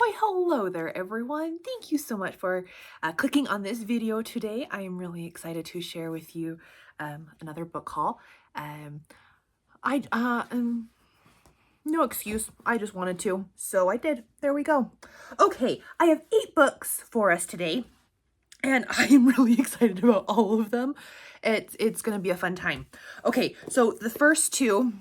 Why, hello there, everyone. Thank you so much for clicking on this video today. I am really excited to share with you another book haul. Um, I, no excuse. I just wanted to, so I did. There we go. Okay, I have 8 books for us today, and I am really excited about all of them. It's gonna be a fun time. Okay, so the first 2,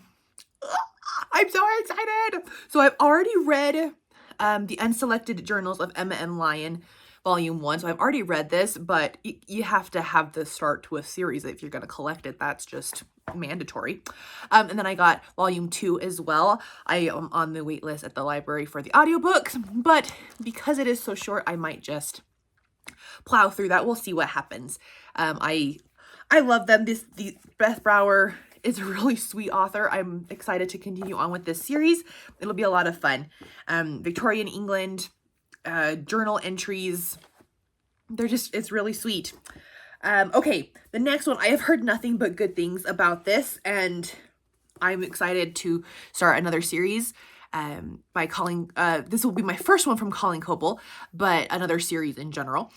I'm so excited. So I've already read The Unselected Journals of Emma and Lion, Volume 1. So I've already read this, but you have to have the start to a series if you're going to collect it. That's just mandatory. And then I got Volume 2 as well. I am on the wait list at the library for the audiobooks, but because it is so short, I might just plow through that. We'll see what happens. I love them. The Beth Brower is a really sweet author. I'm excited to continue on with this series. It'll be a lot of fun. Victorian England, journal entries. It's really sweet. Okay, the next one, I have heard nothing but good things about this, and I'm excited to start another series by Colleen. This will be my first one from Colleen Coble, but another series in general.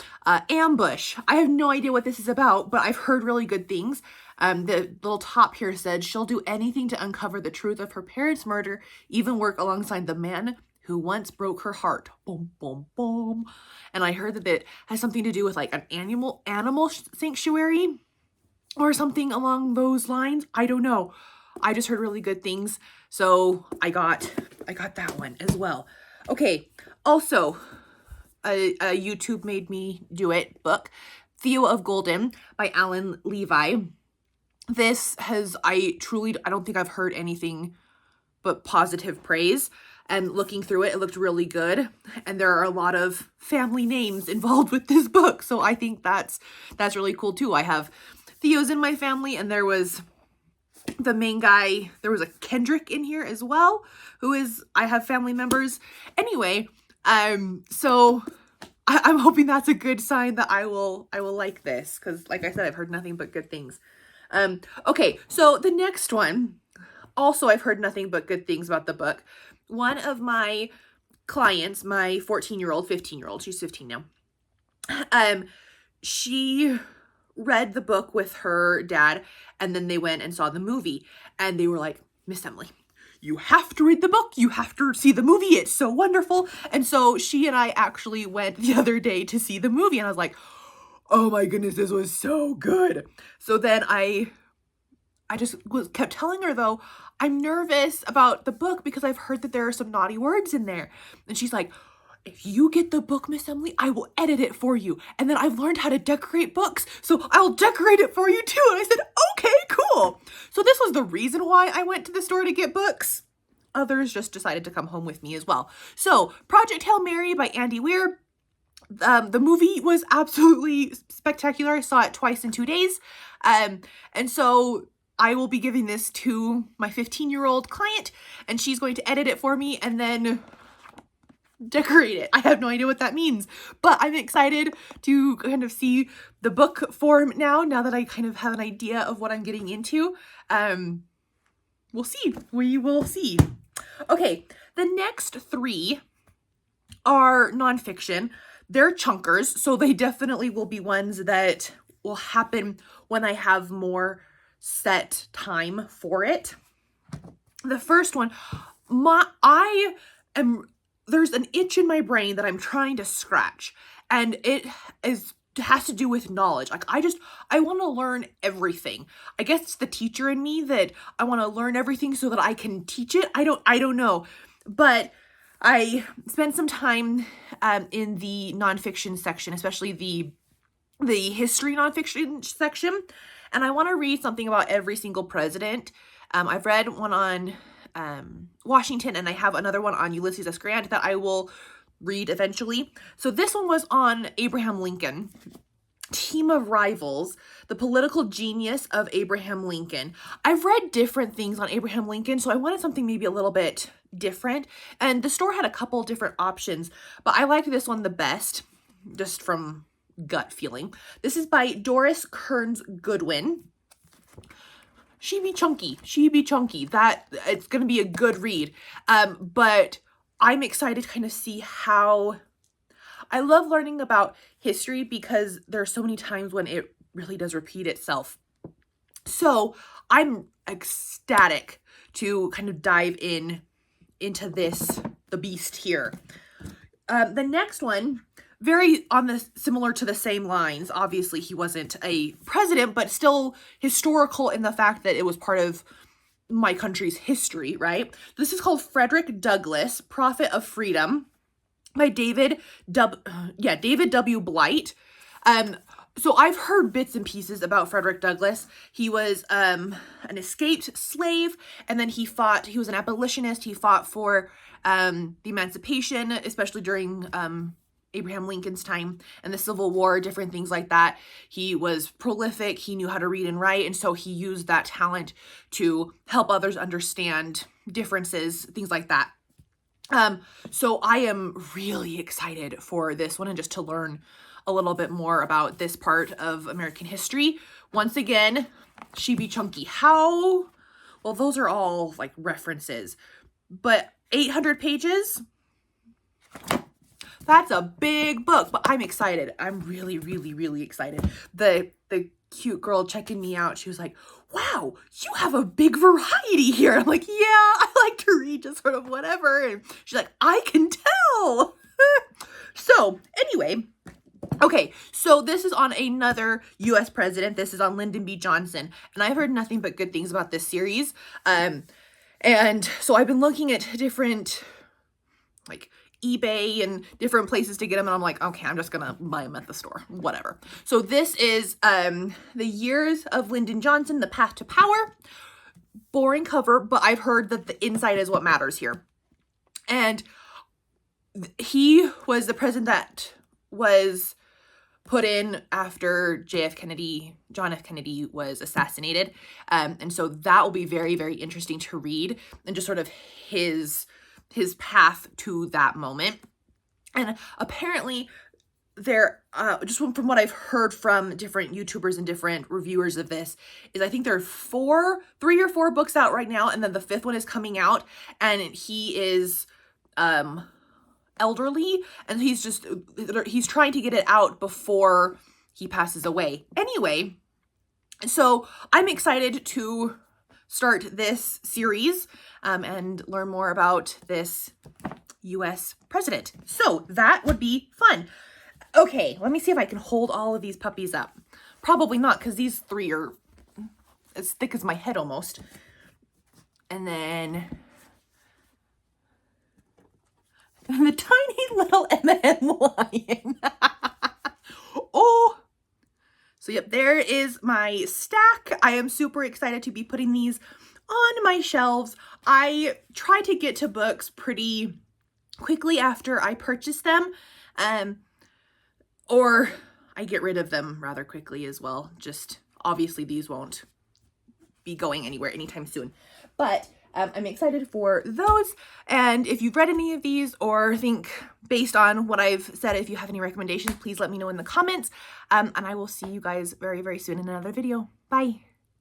Ambush. I have no idea what this is about, but I've heard really good things. The little top here said, she'll do anything to uncover the truth of her parents' murder, even work alongside the man who once broke her heart. Boom, boom, boom. And I heard that it has something to do with like an animal sanctuary or something along those lines. I don't know. I just heard really good things. So I got that one as well. Okay. Also, a YouTube made me do it book, Theo of Golden by Alan Levi. This has, I don't think I've heard anything but positive praise. And looking through it, it looked really good. And there are a lot of family names involved with this book. So I think that's really cool too. I have Theos in my family, and there was the main guy. There was a Kendrick in here as well, I have family members. Anyway, so I'm hoping that's a good sign that I will like this, because like I said, I've heard nothing but good things. Okay, so the next one, also I've heard nothing but good things about the book. One of my clients, my 14-year-old, 15-year-old, she's 15 now, she read the book with her dad, and then they went and saw the movie, and they were like, Miss Emily, you have to read the book. You have to see the movie. It's so wonderful. And so she and I actually went the other day to see the movie, and I was like, oh my goodness, this was so good. So then I just kept telling her, though, I'm nervous about the book because I've heard that there are some naughty words in there. And she's like, if you get the book, Miss Emily, I will edit it for you. And then I've learned how to decorate books, so I'll decorate it for you too. And I said, okay, cool. So this was the reason why I went to the store to get books. Others just decided to come home with me as well. So Project Hail Mary by Andy Weir. The movie was absolutely spectacular. I saw it twice in 2 days. And so I will be giving this to my 15-year-old client, and she's going to edit it for me and then decorate it. I have no idea what that means, but I'm excited to kind of see the book form now that I kind of have an idea of what I'm getting into. We'll see. We will see. Okay, the next 3 are nonfiction. They're chunkers, so they definitely will be ones that will happen when I have more set time for it. The first one, there's an itch in my brain that I'm trying to scratch, and it has to do with knowledge. Like I want to learn everything. I guess it's the teacher in me that I want to learn everything so that I can teach it. I don't know, but I spent some time in the nonfiction section, especially the history nonfiction section, and I want to read something about every single president. I've read one on Washington, and I have another one on Ulysses S. Grant that I will read eventually. So this one was on Abraham Lincoln. Team of Rivals, the political genius of Abraham Lincoln. I've read different things on Abraham Lincoln, so I wanted something maybe a little bit different. And the store had a couple different options, but I liked this one the best, just from gut feeling. This is by Doris Kearns Goodwin. She be chunky. That it's gonna be a good read. But I'm excited to kind of see how, I love learning about history because there's so many times when it really does repeat itself. So I'm ecstatic to kind of dive into the beast here. The next one, very similar to the same lines. Obviously, he wasn't a president, but still historical in the fact that it was part of my country's history, right? This is called Frederick Douglass, Prophet of Freedom by David W. Blight. So I've heard bits and pieces about Frederick Douglass. He was an escaped slave, and then he was an abolitionist. He fought for the emancipation, especially during Abraham Lincoln's time and the Civil War, different things like that. He was prolific. He knew how to read and write, and so he used that talent to help others understand differences, things like that. So I am really excited for this one and just to learn a little bit more about this part of American history. Once again, She Be Chunky. How? Well, those are all like references, but 800 pages? That's a big book, but I'm excited. I'm really, really, really excited. The cute girl checking me out, she was like, wow, you have a big variety here. I'm like, yeah, I like to read just sort of whatever. And she's like, I can tell. So anyway, okay, so this is on another U.S. president. This is on Lyndon B. Johnson. And I've heard nothing but good things about this series. And so I've been looking at different, like, eBay and different places to get them, and I'm like, okay, I'm just gonna buy them at the store, whatever. So this is The Years of Lyndon Johnson, The Path to Power. Boring cover, but I've heard that the inside is what matters here. And he was the president that was put in after John F. Kennedy was assassinated. And so that will be very, very interesting to read, and just sort of his path to that moment. And apparently there, just from what I've heard from different YouTubers and different reviewers of this, is I think there are 3 or 4 books out right now, and then the 5th one is coming out, and he is elderly, and he's trying to get it out before he passes away. Anyway, so I'm excited to start this series and learn more about this U.S. president. So that would be fun. Okay, let me see if I can hold all of these puppies up. Probably not, because these 3 are as thick as my head almost. And then the tiny little M&M lion. Oh! So yep, there is my stack. I am super excited to be putting these on my shelves. I try to get to books pretty quickly after I purchase them, or I get rid of them rather quickly as well. Just obviously these won't be going anywhere anytime soon, but I'm excited for those. And if you've read any of these, or think based on what I've said, if you have any recommendations, please let me know in the comments. And I will see you guys very, very soon in another video. Bye.